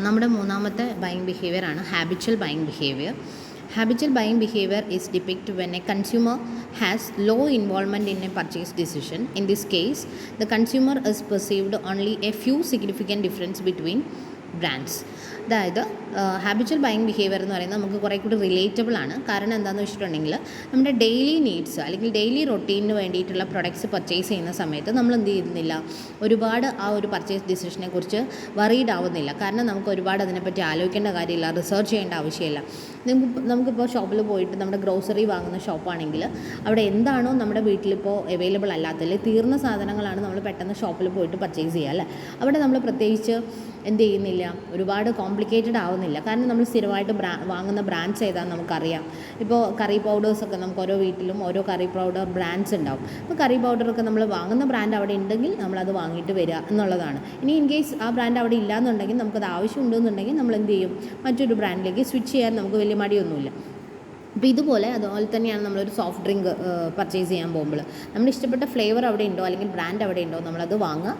നമ്മുടെ മൂന്നാമത്തെ ബൈയിങ് ബിഹേവിയറാണ് habitual buying behaviour. Habitual buying behavior is depicted when a consumer has low involvement in a purchase decision. In this case, the consumer is perceived only a few significant difference between brands. അതായത് habitual buying behaviour എന്ന് പറയുന്നത് നമുക്ക് കുറേ കൂടി relatable ആണ്. കാരണം എന്താണെന്ന് വെച്ചിട്ടുണ്ടെങ്കിൽ നമ്മുടെ ഡെയിലി നീഡ്സ് അല്ലെങ്കിൽ ഡെയിലി റൊട്ടീനിന് വേണ്ടിയിട്ടുള്ള പ്രൊഡക്ട്സ് പർച്ചേസ് ചെയ്യുന്ന സമയത്ത് നമ്മൾ എന്ത് ചെയ്യുന്നില്ല, ഒരുപാട് ആ ഒരു പർച്ചേസ് ഡിസിഷനെ കുറിച്ച് വറീഡ് ആവുന്നില്ല. കാരണം നമുക്ക് ഒരുപാട് അതിനെപ്പറ്റി ആലോചിക്കേണ്ട കാര്യമില്ല, റിസർച്ച് ചെയ്യേണ്ട ആവശ്യമില്ല. നമുക്കിപ്പോൾ ഷോപ്പിൽ പോയിട്ട് നമ്മുടെ ഗ്രോസറി വാങ്ങുന്ന ഷോപ്പാണെങ്കിൽ അവിടെ എന്താണോ നമ്മുടെ വീട്ടിലിപ്പോൾ അവൈലബിൾ അല്ലാത്തതിൽ തീർന്ന സാധനങ്ങളാണ് നമ്മൾ പെട്ടെന്ന് ഷോപ്പിൽ പോയിട്ട് പർച്ചേസ് ചെയ്യുക അല്ലേ. അവിടെ നമ്മൾ പ്രത്യേകിച്ച് എന്ത് ചെയ്യുന്നില്ല, ഒരുപാട് കോംപ്ലിക്കേറ്റഡ് ആവുന്നില്ല. കാരണം നമ്മൾ സ്ഥിരമായിട്ട് വാങ്ങുന്ന ബ്രാൻഡ്സ് ഏതാണെന്ന് നമുക്കറിയാം. ഇപ്പോൾ കറി പൗഡേഴ്സൊക്കെ നമുക്ക് ഓരോ വീട്ടിലും ഓരോ കറി പൗഡർ ബ്രാൻഡ്സ് ഉണ്ടാവും. അപ്പോൾ കറി പൗഡറൊക്കെ നമ്മൾ വാങ്ങുന്ന ബ്രാൻഡ് അവിടെ ഉണ്ടെങ്കിൽ നമ്മളത് വാങ്ങിയിട്ട് വരിക എന്നുള്ളതാണ്. ഇനി ഇൻ കേസ് ആ ബ്രാൻഡ് അവിടെ ഇല്ലയെന്നുണ്ടെങ്കിൽ നമുക്കത് ആവശ്യമുണ്ടെന്നുണ്ടെങ്കിൽ നമ്മൾ എന്ത് ചെയ്യും, മറ്റൊരു ബ്രാൻഡിലേക്ക് സ്വിച്ച് ചെയ്യാൻ നമുക്ക് വലിയ മടിയൊന്നുമില്ല. അപ്പോൾ ഇതുപോലെ അതുപോലെ തന്നെയാണ് നമ്മളൊരു സോഫ്റ്റ് ഡ്രിങ്ക് പർച്ചേസ് ചെയ്യാൻ പോകുമ്പോൾ നമ്മുടെ ഇഷ്ടപ്പെട്ട ഫ്ലേവർ അവിടെ ഉണ്ടോ അല്ലെങ്കിൽ ബ്രാൻഡ് അവിടെ ഉണ്ടോ നമ്മളത് വാങ്ങുക,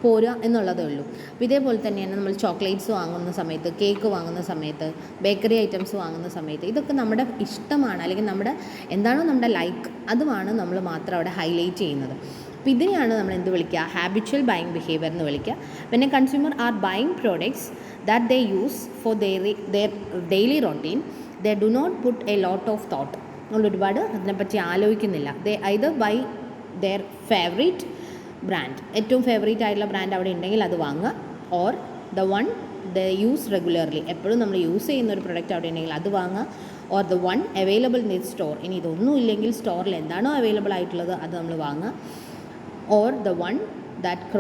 പോരുക എന്നുള്ളതേ ഉള്ളൂ. അപ്പോൾ ഇതേപോലെ തന്നെയാണ് നമ്മൾ ചോക്ലേറ്റ്സ് വാങ്ങുന്ന സമയത്ത്, കേക്ക് വാങ്ങുന്ന സമയത്ത്, ബേക്കറി ഐറ്റംസ് വാങ്ങുന്ന സമയത്ത് ഇതൊക്കെ നമ്മുടെ ഇഷ്ടമാണ് അല്ലെങ്കിൽ നമ്മുടെ എന്താണോ നമ്മുടെ ലൈക്ക് അതുമാണ് നമ്മൾ മാത്രം അവിടെ ഹൈലൈറ്റ് ചെയ്യുന്നത്. അപ്പോൾ ഇതിനെയാണ് നമ്മൾ എന്ത് വിളിക്കുക, ഹാബിച്വൽ ബൈയിങ് ബിഹേവിയർ എന്ന് വിളിക്കുക. When a consumer are buying products that they use for their daily routine, they do not put a lot of thought. നമ്മൾ ഒരുപാട് അതിനെപ്പറ്റി ആലോചിക്കുന്നില്ല. They either buy their favourite brand, ഏറ്റവും ഫേവറേറ്റ് ആയിട്ടുള്ള brand അവിടെ ഉണ്ടെങ്കിൽ അത് വാങ്ങുക, or the one they use regularly, എപ്പോഴും നമ്മൾ യൂസ് ചെയ്യുന്ന ഒരു പ്രൊഡക്റ്റ് അവിടെ ഉണ്ടെങ്കിൽ അത് വാങ്ങുക, or the one available in store, ഇനി ഇതൊന്നും ഇല്ലെങ്കിൽ സ്റ്റോറിൽ എന്താണോ അവൈലബിൾ ആയിട്ടുള്ളത് അത് നമ്മൾ വാങ്ങുക, or the one that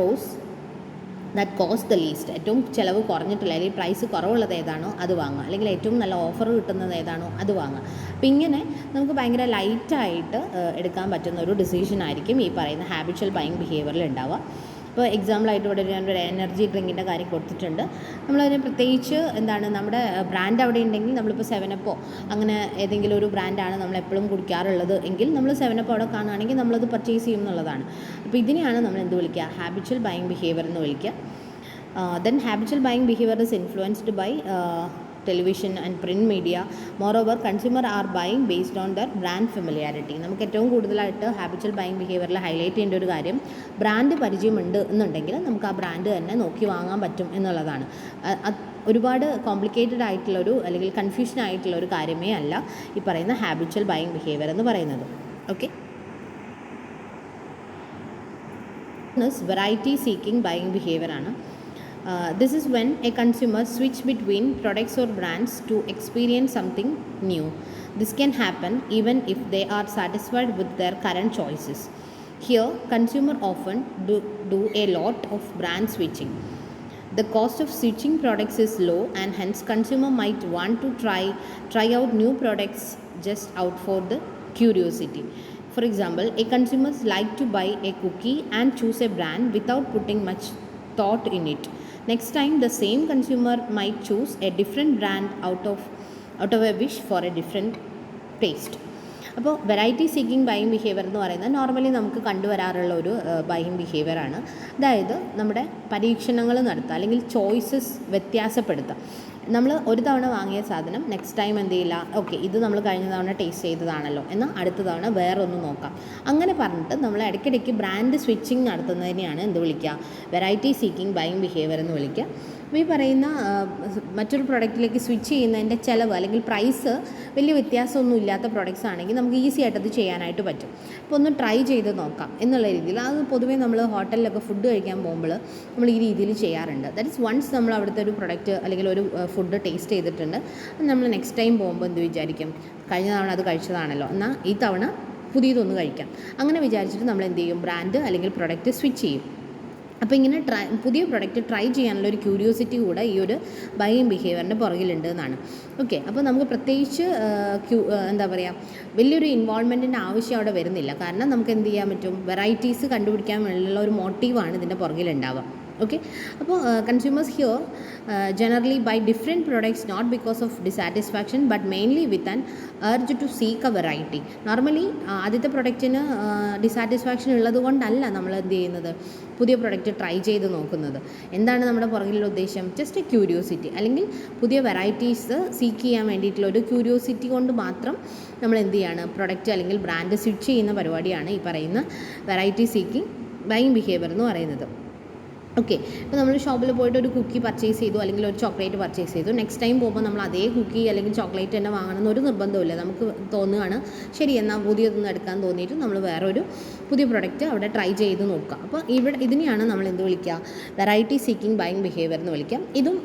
cost the least, ഏറ്റവും ചിലവ് കുറഞ്ഞിട്ടില്ല അല്ലെങ്കിൽ പ്രൈസ് കുറവുള്ളത് ഏതാണോ അത് വാങ്ങുക, അല്ലെങ്കിൽ ഏറ്റവും നല്ല ഓഫർ കിട്ടുന്നത് ഏതാണോ അത് വാങ്ങുക. അപ്പോൾ ഇങ്ങനെ നമുക്ക് ഭയങ്കര ലൈറ്റായിട്ട് എടുക്കാൻ പറ്റുന്ന ഒരു ഡിസിഷൻ ആയിരിക്കും ഈ പറയുന്ന ഹാബിച്വൽ ബൈയിങ് ബിഹേവിയറിൽ ഉണ്ടാവുക. ഇപ്പോൾ എക്സാമ്പിളായിട്ട് ഇവിടെ ഞാനൊരു എനർജി ഡ്രിങ്കിൻ്റെ കാര്യം കൊടുത്തിട്ടുണ്ട്. നമ്മളതിന് പ്രത്യേകിച്ച് എന്താണ്, നമ്മുടെ ബ്രാൻഡ് അവിടെ ഉണ്ടെങ്കിൽ നമ്മളിപ്പോൾ 7up അങ്ങനെ ഏതെങ്കിലും ഒരു ബ്രാൻഡാണ് നമ്മളെപ്പോഴും കുടിക്കാറുള്ളത് എങ്കിൽ നമ്മൾ 7up അവിടെ കാണുകയാണെങ്കിൽ നമ്മളത് പർച്ചേസ് ചെയ്യും എന്നുള്ളതാണ്. അപ്പോൾ ഇതിനെയാണ് നമ്മൾ എന്ത് വിളിക്കുക, ഹാബിച്വൽ ബൈയിങ് ബിഹേവിയർ എന്ന് വിളിക്കുക. Then habitual buying behaviour is influenced by television and print media. Moreover consumer are buying based on their brand familiarity. നമുക്ക് ഏറ്റവും കൂടുതലായിട്ട് ഹാബിച്വൽ ബൈയിങ് ബിഹേവിയറിൽ ഹൈലൈറ്റ് ചെയ്യേണ്ട ഒരു കാര്യം, ബ്രാൻഡ് പരിചയമുണ്ട് എന്നുണ്ടെങ്കിൽ നമുക്ക് ആ ബ്രാൻഡ് തന്നെ നോക്കി വാങ്ങാൻ പറ്റും എന്നുള്ളതാണ്. ഒരുപാട് കോംപ്ലിക്കേറ്റഡ് ആയിട്ടുള്ളൊരു അല്ലെങ്കിൽ കൺഫ്യൂഷൻ ആയിട്ടുള്ള ഒരു കാര്യമേ അല്ല ഈ പറയുന്ന ഹാബിച്വൽ ബൈയിങ് ബിഹേവിയർ എന്ന് പറയുന്നത്. Okay, variety seeking buying behaviour ആണ്. This is when a consumer switch between products or brands to experience something new. This can happen even if they are satisfied with their current choices. Here, consumer often do a lot of brand switching. The cost of switching products is low and hence consumer might want to try out new products just out for the curiosity. For example, a consumer like to buy a cookie and choose a brand without putting much thought in it. Next time, the same consumer might choose a different brand out of a wish for a different taste. അപ്പോൾ variety seeking buying behaviour എന്ന് പറയുന്നത് normally നമുക്ക് കണ്ടുവരാറുള്ള ഒരു buying ബിഹേവിയറാണ്. അതായത് നമ്മുടെ പരീക്ഷണങ്ങൾ നടത്തുക അല്ലെങ്കിൽ ചോയ്സസ് വ്യത്യാസപ്പെടുത്തുക. നമ്മൾ ഒരു തവണ വാങ്ങിയ സാധനം നെക്സ്റ്റ് ടൈം എന്ത് ചെയ്യില്ല, ഓക്കെ ഇത് നമ്മൾ കഴിഞ്ഞ തവണ ടേസ്റ്റ് ചെയ്തതാണല്ലോ എന്നാൽ അടുത്ത തവണ വേറെ ഒന്ന് നോക്കാം, അങ്ങനെ പറഞ്ഞിട്ട് നമ്മൾ ഇടയ്ക്കിടയ്ക്ക് ബ്രാൻഡ് സ്വിച്ചിങ് നടത്തുന്നതിനെയാണ് എന്ത് വിളിക്കുക, വെറൈറ്റി സീക്കിംഗ് ബൈയിങ് ബിഹേവിയർ എന്ന് വിളിക്കുക. അപ്പോൾ ഈ പറയുന്ന മറ്റൊരു പ്രൊഡക്റ്റിലേക്ക് സ്വിച്ച് ചെയ്യുന്നതിൻ്റെ ചിലവ് അല്ലെങ്കിൽ പ്രൈസ് വലിയ വ്യത്യാസമൊന്നും ഇല്ലാത്ത പ്രൊഡക്ട്സ് ആണെങ്കിൽ നമുക്ക് ഈസി ആയിട്ട് അത് ചെയ്യാനായിട്ട് പറ്റും. അപ്പോൾ ഒന്ന് ട്രൈ ചെയ്ത് നോക്കാം എന്നുള്ള രീതിയിൽ അത് പൊതുവേ നമ്മൾ ഹോട്ടലിലൊക്കെ ഫുഡ് കഴിക്കാൻ പോകുമ്പോൾ നമ്മൾ ഈ രീതിയിൽ ചെയ്യാറുണ്ട്. ദാറ്റ് ഇസ് വൺസ് നമ്മൾ അവിടുത്തെ ഒരു പ്രൊഡക്റ്റ് അല്ലെങ്കിൽ ഒരു ഫുഡ് ടേസ്റ്റ് ചെയ്തിട്ടുണ്ട്, നമ്മൾ നെക്സ്റ്റ് ടൈം പോകുമ്പോൾ എന്ത് വിചാരിക്കും, കഴിഞ്ഞ തവണ അത് കഴിച്ചതാണല്ലോ എന്നാൽ ഈ തവണ പുതിയതൊന്ന് കഴിക്കാം, അങ്ങനെ വിചാരിച്ചിട്ട് നമ്മൾ എന്ത് ചെയ്യും, ബ്രാൻഡ് അല്ലെങ്കിൽ പ്രൊഡക്റ്റ് സ്വിച്ച് ചെയ്യും. അപ്പോൾ ഇങ്ങനെ പുതിയ പ്രൊഡക്റ്റ് ട്രൈ ചെയ്യാനുള്ള ഒരു ക്യൂരിയോസിറ്റി കൂടെ ഈ ഒരു ബൈയിങ് ബിഹേവിയറിൻ്റെ പുറകിലുണ്ട് എന്നാണ്. ഓക്കെ, അപ്പോൾ നമുക്ക് പ്രത്യേകിച്ച് എന്താ പറയുക, വലിയൊരു ഇൻവോൾവ്മെൻറ്റിൻ്റെ ആവശ്യം അവിടെ വരുന്നില്ല. കാരണം നമുക്ക് എന്ത് ചെയ്യാൻ പറ്റും, വെറൈറ്റീസ് കണ്ടുപിടിക്കാൻ വേണ്ടിയുള്ള ഒരു മോട്ടീവാണ് ഇതിൻ്റെ പുറകിലുണ്ടാവുക. Okay, അപ്പോൾ consumers here generally buy different products not because of dissatisfaction but mainly with an urge to seek a variety. Normally ആദ്യത്തെ പ്രൊഡക്റ്റിന് ഡിസാറ്റിസ്ഫാക്ഷൻ ഉള്ളത് കൊണ്ടല്ല നമ്മൾ എന്ത് ചെയ്യുന്നത്, പുതിയ പ്രൊഡക്റ്റ് ട്രൈ ചെയ്ത് നോക്കുന്നത്. എന്താണ് നമ്മുടെ പുറകിലുള്ള ഉദ്ദേശം? ജസ്റ്റ് എ ക്യൂരിയോസിറ്റി, അല്ലെങ്കിൽ പുതിയ വെറൈറ്റീസ് സീക്ക് ചെയ്യാൻ വേണ്ടിയിട്ടുള്ള ഒരു ക്യൂരിയോസിറ്റി കൊണ്ട് മാത്രം നമ്മൾ എന്ത് ചെയ്യാണ്, പ്രൊഡക്റ്റ് അല്ലെങ്കിൽ ബ്രാൻഡ് സ്വിച്ച് ചെയ്യുന്ന പരിപാടിയാണ് ഈ പറയുന്ന വെറൈറ്റി സീക്കിംഗ് ബൈയിങ് ബിഹേവിയർ എന്ന് പറയുന്നത്. ഓക്കെ, ഇപ്പോൾ നമ്മൾ ഷോപ്പിൽ പോയിട്ട് ഒരു കുക്കി പർച്ചേസ് ചെയ്തു അല്ലെങ്കിൽ ഒരു ചോക്ലേറ്റ് പർച്ചേസ് ചെയ്തു. നെക്സ്റ്റ് ടൈം പോകുമ്പോൾ നമ്മൾ അതേ കുക്കി അല്ലെങ്കിൽ ചോക്ലേറ്റ് തന്നെ വാങ്ങണമെന്ന് ഒരു നിർബന്ധമില്ല. നമുക്ക് തോന്നുകയാണ് ശരി എന്നാൽ പുതിയതൊന്നും എടുക്കാൻ തോന്നിയിട്ട് നമ്മൾ വേറൊരു പുതിയ പ്രൊഡക്റ്റ് അവിടെ ട്രൈ ചെയ്ത് നോക്കുക. അപ്പോൾ ഇതിനെയാണ് നമ്മൾ എന്ത് വിളിക്കുക, വെറൈറ്റി സീക്കിംഗ് ബൈയിങ് ബിഹേവിയർ എന്ന് വിളിക്കാം. ഇതും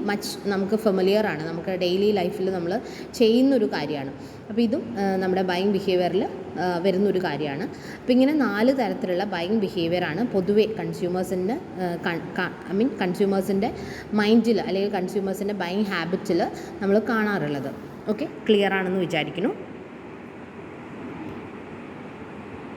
നമുക്ക് ഫെമിലിയർ ആണ്, നമുക്ക് ഡെയിലി ലൈഫിൽ നമ്മൾ ചെയ്യുന്നൊരു കാര്യമാണ്. അപ്പോൾ ഇതും നമ്മുടെ ബൈയിങ് ബിഹേവിയറിൽ വരുന്നൊരു കാര്യമാണ്. അപ്പോൾ ഇങ്ങനെ 4 തരത്തിലുള്ള ബൈയിങ് ബിഹേവിയറാണ് പൊതുവേ കൺസ്യൂമേഴ്സിൻ്റെ മൈൻഡിൽ അല്ലെങ്കിൽ കൺസ്യൂമേഴ്സിൻ്റെ ബൈയിങ് ഹാബിറ്റിൽ നമ്മൾ കാണാറുള്ളത്. ഓക്കെ, ക്ലിയർ ആണെന്ന് വിചാരിക്കുന്നു.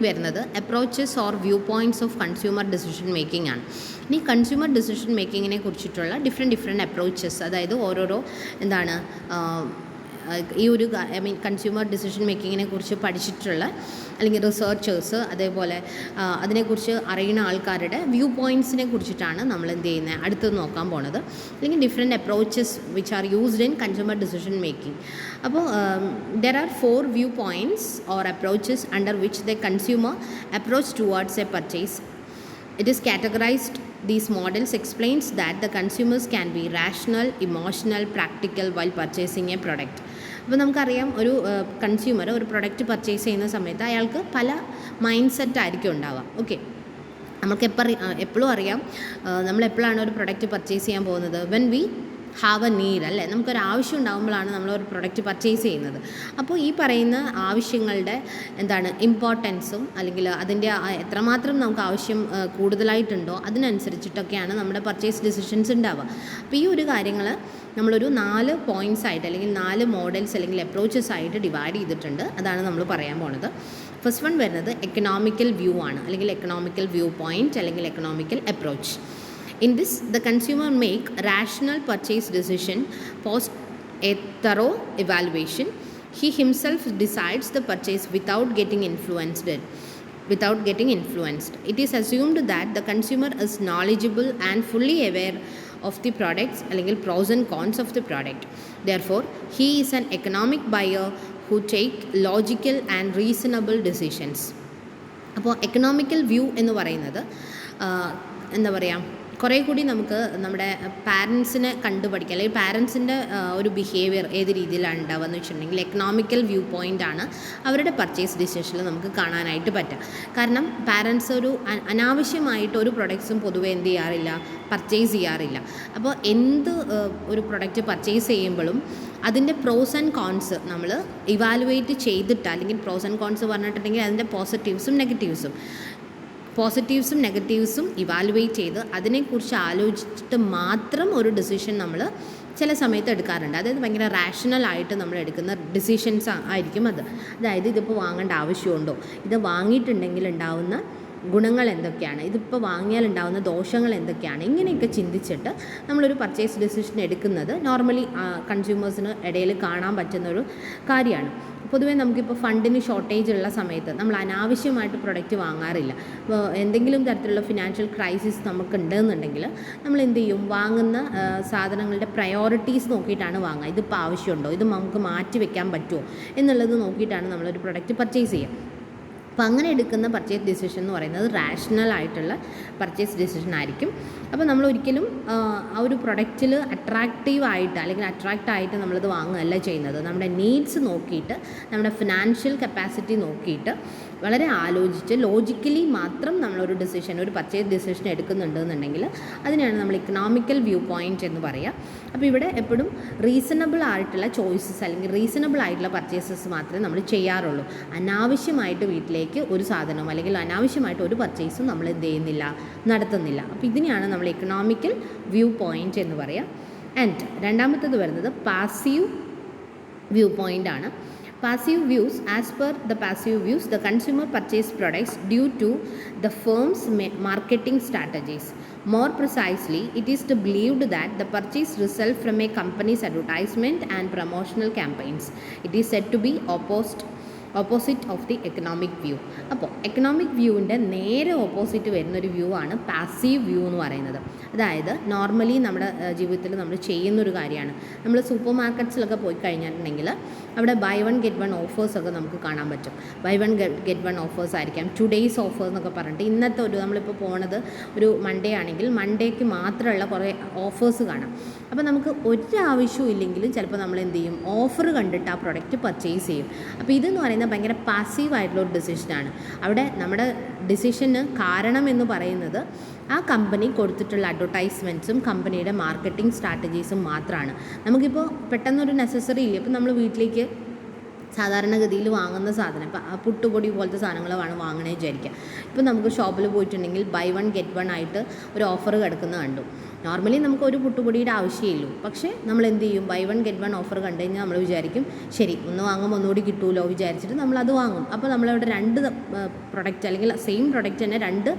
വരുന്നത് approaches or view points of consumer decision making ആണ്. ഇനി കൺസ്യൂമർ ഡിസിഷൻ മേക്കിങ്ങിനെ കുറിച്ചിട്ടുള്ള ഡിഫറെൻറ്റ് അപ്രോച്ചസ്, അതായത് ഓരോരോ എന്താണ് ഈ ഒരു കൺസ്യൂമർ ഡിസിഷൻ മേക്കിങ്ങിനെ കുറിച്ച് പഠിച്ചിട്ടുള്ള അല്ലെങ്കിൽ റിസർച്ചേഴ്സ്, അതേപോലെ അതിനെക്കുറിച്ച് അറിയുന്ന ആൾക്കാരുടെ വ്യൂ പോയിൻറ്റ്സിനെ കുറിച്ചിട്ടാണ് നമ്മൾ എന്ത് ചെയ്യുന്നത് അടുത്ത് നോക്കാൻ പോണത്. അല്ലെങ്കിൽ different approaches which are used in consumer decision making. അപ്പോൾ there are 4 view points or approaches under which the consumer approach towards a purchase. It is categorized. These models explains that the consumers can be rational, emotional, practical while purchasing a product. അപ്പോൾ നമുക്കറിയാം, ഒരു consumer ഒരു product purchase ചെയ്യുന്ന സമയത്ത് അയാൾക്ക് പല mind set ആയിരിക്കും ഉണ്ടാവുക. ഓക്കെ, നമുക്ക് എപ്പോഴും അറിയാം നമ്മൾ എപ്പോഴാണ് ഒരു പ്രൊഡക്റ്റ് പർച്ചേസ് ചെയ്യാൻ പോകുന്നത്, when we have A need, അല്ലേ? നമുക്കൊരു ആവശ്യം ഉണ്ടാകുമ്പോഴാണ് നമ്മളൊരു പ്രൊഡക്റ്റ് പർച്ചേസ് ചെയ്യുന്നത്. അപ്പോൾ ഈ പറയുന്ന ആവശ്യങ്ങളുടെ ഇമ്പോർട്ടൻസും അല്ലെങ്കിൽ അതിൻ്റെ എത്രമാത്രം നമുക്ക് ആവശ്യം കൂടുതലായിട്ടുണ്ടോ അതിനനുസരിച്ചിട്ടൊക്കെയാണ് നമ്മുടെ പർച്ചേസ് ഡിസിഷൻസ് ഉണ്ടാവുക. അപ്പോൾ ഈ ഒരു കാര്യങ്ങൾ നമ്മളൊരു 4 പോയിൻറ്റ്സ് ആയിട്ട് അല്ലെങ്കിൽ 4 മോഡൽസ് അല്ലെങ്കിൽ അപ്രോച്ചസ് ആയിട്ട് ഡിവൈഡ് ചെയ്തിട്ടുണ്ട്. അതാണ് നമ്മൾ പറയാൻ പോണത്. ഫസ്റ്റ് വൺ വരുന്നത് എക്കണോമിക്കൽ വ്യൂ ആണ്, അല്ലെങ്കിൽ എക്കണോമിക്കൽ വ്യൂ പോയിൻറ്റ് അല്ലെങ്കിൽ economical approach. In this, the consumer make rational purchase decision post a thorough evaluation. He himself decides the purchase without getting influenced. It is assumed that the consumer is knowledgeable and fully aware of the products അല്ലെങ്കിൽ pros and cons of the product. Therefore, he is an economic buyer who take logical and reasonable decisions. അപ്പോൾ economical view എന്ന് പറയുന്നത് എന്താ പറയുക, കുറേ കൂടി നമുക്ക് നമ്മുടെ പാരൻസിനെ കണ്ടുപഠിക്കാം, അല്ലെങ്കിൽ പാരൻസിൻ്റെ ഒരു ബിഹേവിയർ ഏത് രീതിയിലാണ് ഉണ്ടാവുക എന്ന് വെച്ചിട്ടുണ്ടെങ്കിൽ എക്കണോമിക്കൽ വ്യൂ പോയിൻ്റാണ് അവരുടെ പർച്ചേസ് ഡിസിഷനിൽ നമുക്ക് കാണാനായിട്ട് പറ്റുക. കാരണം പാരൻസ് അനാവശ്യമായിട്ട് ഒരു പ്രൊഡക്ട്സും പൊതുവേ എന്ത് ചെയ്യാറില്ല, പർച്ചേസ് ചെയ്യാറില്ല. അപ്പോൾ ഒരു പ്രൊഡക്റ്റ് പർച്ചേസ് ചെയ്യുമ്പോഴും അതിൻ്റെ പ്രോസ് ആൻഡ് കോൺസ് നമ്മൾ ഇവാലുവേറ്റ് ചെയ്തിട്ട്, അല്ലെങ്കിൽ പ്രോസ് ആൻഡ് കോൺസ് പറഞ്ഞിട്ടുണ്ടെങ്കിൽ അതിൻ്റെ പോസിറ്റീവ്സും നെഗറ്റീവ്സും ഇവാലുവേറ്റ് ചെയ്ത് അതിനെക്കുറിച്ച് ആലോചിച്ചിട്ട് മാത്രം ഒരു ഡിസിഷൻ നമ്മൾ ചില സമയത്ത് എടുക്കാറുണ്ട്. അതായത് ഭയങ്കര റാഷണലായിട്ട് നമ്മൾ എടുക്കുന്ന ഡിസിഷൻസ് ആയിരിക്കും അത്. അതായത് ഇതിപ്പോൾ വാങ്ങേണ്ട ആവശ്യമുണ്ടോ, ഇത് വാങ്ങിയിട്ടുണ്ടെങ്കിൽ ഉണ്ടാവുന്ന ഗുണങ്ങൾ എന്തൊക്കെയാണ്, ഇതിപ്പോൾ വാങ്ങിയാൽ ഉണ്ടാകുന്ന ദോഷങ്ങൾ എന്തൊക്കെയാണ്, ഇങ്ങനെയൊക്കെ ചിന്തിച്ചിട്ട് നമ്മളൊരു പർച്ചേസ് ഡിസിഷൻ എടുക്കുന്നത് നോർമലി കൺസ്യൂമേഴ്സിന് ഇടയിൽ കാണാൻ പറ്റുന്നൊരു കാര്യമാണ്. പൊതുവേ നമുക്കിപ്പോൾ ഫണ്ടിന് ഷോർട്ടേജ് ഉള്ള സമയത്ത് നമ്മൾ അനാവശ്യമായിട്ട് പ്രൊഡക്റ്റ് വാങ്ങാറില്ല. ഇപ്പോൾ എന്തെങ്കിലും തരത്തിലുള്ള ഫിനാൻഷ്യൽ ക്രൈസിസ് നമുക്കുണ്ടെന്നുണ്ടെങ്കിൽ നമ്മൾ എന്ത് ചെയ്യും, വാങ്ങുന്ന സാധനങ്ങളുടെ പ്രയോറിറ്റീസ് നോക്കിയിട്ടാണ് വാങ്ങുക. ഇതിപ്പോൾ ആവശ്യമുണ്ടോ, ഇത് നമുക്ക് മാറ്റി വെക്കാൻ പറ്റുമോ എന്നുള്ളത് നോക്കിയിട്ടാണ് നമ്മളൊരു പ്രൊഡക്റ്റ് പർച്ചേസ് ചെയ്യുക. അപ്പോൾ അങ്ങനെ എടുക്കുന്ന പർച്ചേസ് ഡിസിഷൻ എന്ന് പറയുന്നത് റാഷണൽ ആയിട്ടുള്ള പർച്ചേസ് ഡിസിഷൻ ആയിരിക്കും. അപ്പോൾ നമ്മൾ ഒരിക്കലും ആ ഒരു പ്രൊഡക്റ്റിൽ അട്രാക്റ്റീവായിട്ട് അല്ലെങ്കിൽ അട്രാക്റ്റായിട്ട് നമ്മളത് വാങ്ങുകയല്ല ചെയ്യുന്നത്. നമ്മുടെ നീഡ്സ് നോക്കിയിട്ട്, നമ്മുടെ ഫിനാൻഷ്യൽ കപ്പാസിറ്റി നോക്കിയിട്ട് വളരെ ആലോചിച്ച് ലോജിക്കലി മാത്രം നമ്മളൊരു പർച്ചേസ് ഡിസിഷൻ എടുക്കുന്നുണ്ടെന്നുണ്ടെങ്കിൽ അതിനാണ് നമ്മൾ ഇക്കണോമിക്കൽ വ്യൂ പോയിൻറ്റ് എന്ന് പറയുക. അപ്പോൾ ഇവിടെ എപ്പോഴും റീസണബിൾ ആയിട്ടുള്ള ചോയ്സസ് അല്ലെങ്കിൽ റീസണബിൾ ആയിട്ടുള്ള പർച്ചേസസ് മാത്രമേ നമ്മൾ ചെയ്യാറുള്ളൂ. അനാവശ്യമായിട്ട് വീട്ടിലേക്ക് ഒരു സാധനവും അല്ലെങ്കിൽ അനാവശ്യമായിട്ട് ഒരു പർച്ചേസും നമ്മൾ എന്ത് ചെയ്യുന്നില്ല, നടത്തുന്നില്ല. അപ്പോൾ ഇതിനെയാണ് നമ്മൾ ഇക്കണോമിക്കൽ വ്യൂ പോയിൻറ്റ് എന്ന് പറയുക. ആൻഡ് രണ്ടാമത്തേത് വരുന്നത് പാസീവ് വ്യൂ പോയിൻ്റ് ആണ്. Passive views, as per the passive views, the consumer purchase products due to the firm's marketing strategies. More precisely, it is believed that the purchase result from a company's advertisement and promotional campaigns. It is said to be opposite of the economic view. അപ്പോൾ economic വ്യൂവിൻ്റെ നേരെ opposite വരുന്നൊരു view ആണ് passive view എന്ന് പറയുന്നത്. അതായത് normally നമ്മുടെ ജീവിതത്തിൽ നമ്മൾ ചെയ്യുന്നൊരു കാര്യമാണ്. നമ്മൾ സൂപ്പർ മാർക്കറ്റ്സിലൊക്കെ പോയി കഴിഞ്ഞിട്ടുണ്ടെങ്കിൽ അവിടെ ബൈ വൺ ഗെറ്റ് വൺ ഓഫേഴ്സൊക്കെ നമുക്ക് കാണാൻ പറ്റും. Buy one get one offers ആയിരിക്കാം, ടുഡേയ്സ് ഓഫേഴ്സ് എന്നൊക്കെ പറഞ്ഞിട്ട് ഇന്നത്തെ നമ്മളിപ്പോൾ പോണത് ഒരു മൺഡേ ആണെങ്കിൽ മൺഡേക്ക് മാത്രമുള്ള കുറേ ഓഫേഴ്സ് കാണാം. അപ്പോൾ നമുക്ക് ഒരാവശ്യവും ഇല്ലെങ്കിലും ചിലപ്പോൾ നമ്മൾ എന്ത് ചെയ്യും, ഓഫർ കണ്ടിട്ട് ആ പ്രൊഡക്റ്റ് പർച്ചേസ് ചെയ്യും. അപ്പോൾ ഇതെന്ന് പറയുന്നത് ഭയങ്കര പാസീവായിട്ടുള്ളൊരു ഡിസിഷനാണ്. അവിടെ നമ്മുടെ ഡിസിഷന് കാരണം എന്ന് പറയുന്നത് ആ കമ്പനി കൊടുത്തിട്ടുള്ള അഡ്വർടൈസ്മെൻറ്റ്സും കമ്പനിയുടെ മാർക്കറ്റിംഗ് സ്ട്രാറ്റജീസും മാത്രമാണ്. നമുക്കിപ്പോൾ പെട്ടെന്നൊരു നെസസറി ഇല്ല. ഇപ്പോൾ നമ്മൾ വീട്ടിലേക്ക് സാധാരണഗതിയിൽ വാങ്ങുന്ന സാധനം, ഇപ്പോൾ പുട്ടുപൊടി പോലത്തെ സാധനങ്ങളാണ് വാങ്ങണേ വിചാരിക്കുക. ഇപ്പോൾ നമുക്ക് ഷോപ്പിൽ പോയിട്ടുണ്ടെങ്കിൽ ബൈ വൺ ഗെറ്റ് വൺ ആയിട്ട് ഒരു ഓഫർ കിടക്കുന്നത് കണ്ടു. നോർമലി നമുക്ക് ഒരു പുട്ടുപൊടിയുടെ ആവശ്യമില്ലൂ. പക്ഷേ നമ്മൾ എന്ത് ചെയ്യും, buy one get one offer കണ്ടു കഴിഞ്ഞാൽ നമ്മൾ വിചാരിക്കും ശരി ഒന്ന് വാങ്ങുമ്പോൾ ഒന്നുകൂടി കിട്ടുമല്ലോ വിചാരിച്ചിട്ട് നമ്മളത് വാങ്ങും. അപ്പോൾ നമ്മളവിടെ രണ്ട് പ്രൊഡക്റ്റ് അല്ലെങ്കിൽ സെയിം പ്രൊഡക്റ്റ് തന്നെ രണ്ട്